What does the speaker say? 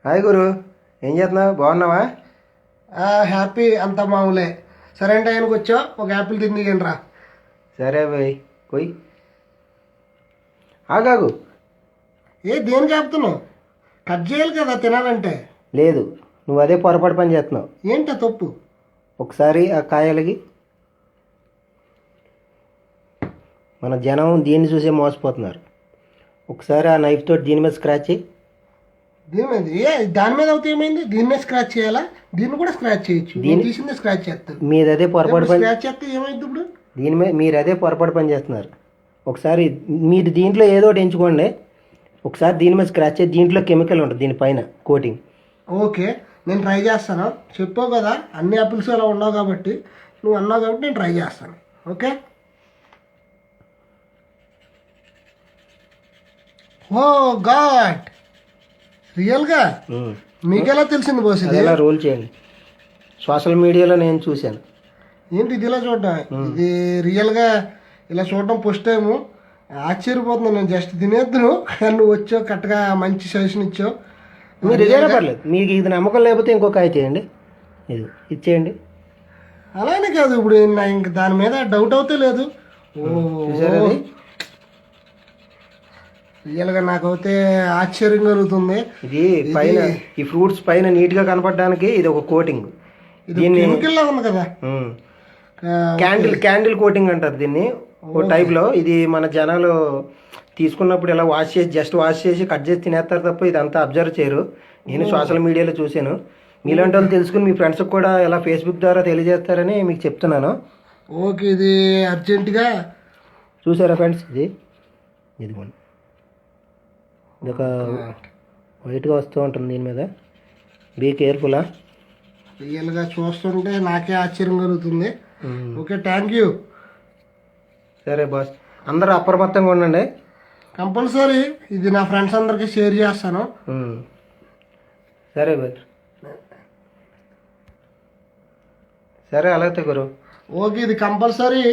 Hi గురు, ఏం చేస్తున్నావు? బాగున్నావా? హ్యాపీ అంత మామూలే. సరే అంటే ఆయనకు వచ్చావు, ఒక యాపిల్ తిందిగండి రా. సరే బాయ్, పోయి ఆగాగు. దేని చెప్తున్నావు? కట్ చేయాలి కదా తినాలంటే. లేదు, నువ్వు అదే పొరపాటు పని చేస్తున్నావు. ఏంటో తప్పు? ఒకసారి ఆ కాయలకి మన జనం దీన్ని చూసే మోసపోతున్నారు. ఒకసారి ఆ నైఫ్ తోటి దీని మీద స్క్రాచ్ చేయి. దీని మీద దాని మీద అవుతే ఏమైంది? దీని మీద స్క్రాచ్ చేయాలా? దీన్ని కూడా స్క్రాచ్ చేయొచ్చు. దీన్ని తీసింది స్క్రాచ్ చేస్తాను. మీరు అదే పొరపాటు పని స్క్రాచ్ చేస్తే ఏమైంది ఇప్పుడు? దీని మీద మీరు అదే పొరపాటు పని చేస్తున్నారు. ఒకసారి మీరు దీంట్లో ఏదో ఒకటి ఎంచుకోండి. ఒకసారి దీని మీద స్క్రాచ్ చేయి. దీంట్లో కెమికల్ ఉంటుంది, దీనిపైన కోటింగ్. ఓకే, నేను ట్రై చేస్తాను. చెప్పావు కదా అన్ని యాపిల్స్ అలా ఉండవు కాబట్టి, నువ్వు అన్నావు కాబట్టి నేను ట్రై చేస్తాను. ఓకే. ఓ గాడ్, రియల్గా మీకెలా తెలిసింది బాస్? ఇది ఎలా రోల్ చేయండి. సోషల్ మీడియాలో నేను చూశాను. ఏంటి ఇది ఇలా చూడటం? ఇది రియల్గా ఇలా చూడటం ఫస్ట్ టైము. ఆశ్చర్యపోతున్నాను. నేను జస్ట్ తినేద్దును, నువ్వు వచ్చావు కరెక్ట్గా మంచి సజెషన్ ఇచ్చావు. మీరు ఇదేనా పర్లేదు. మీకు ఇది నమ్మకం లేకపోతే ఇంకో కాయ చేయండి. ఇది ఇచ్చేయండి. అలానే కాదు, ఇప్పుడు నా ఇంక దాని మీద డౌట్ అవుతే లేదు. చూసారా? రియల్గా నాకైతే ఆశ్చర్యం కలుగుతుంది. ఇది పైన ఈ ఫ్రూట్స్ పైన నీట్ గా కనపడడానికి ఇది ఒక కోటింగ్. దీన్ని కెమికల్ ఉంది కదా, క్యాండిల్ కోటింగ్ అంటారు దీన్ని. ఓ టైప్ లో ఇది మన జనాలు తీసుకున్నప్పుడు ఇలా జస్ట్ వాష్ చేసి కట్ చేసి తినేస్తారు తప్ప ఇదంతా అబ్జర్వ్ చేయరు. నేను సోషల్ మీడియాలో చూశాను. మీలాంటి వాళ్ళు తెలుసుకుని మీ ఫ్రెండ్స్కి కూడా ఇలా ఫేస్బుక్ ద్వారా తెలియజేస్తారని మీకు చెప్తున్నాను. ఓకే, ఇది అర్జెంటుగా చూసారా ఫ్రెండ్స్? ఇదిగోండి, ఇది ఒక వైట్గా వస్తూ ఉంటుంది దీని మీద. బీ కేర్ఫుల్లా. రియల్గా చూస్తుంటే నాకే ఆశ్చర్యం కలుగుతుంది. Okay, thank you. సరే బాస్, అందరూ అప్రమత్తంగా ఉండండి. కంపల్సరీ ఇది నా ఫ్రెండ్స్ అందరికీ షేర్ చేస్తాను. సరే బాయ్. సరే అలాగే గురు. ఓకే, ఇది కంపల్సరీ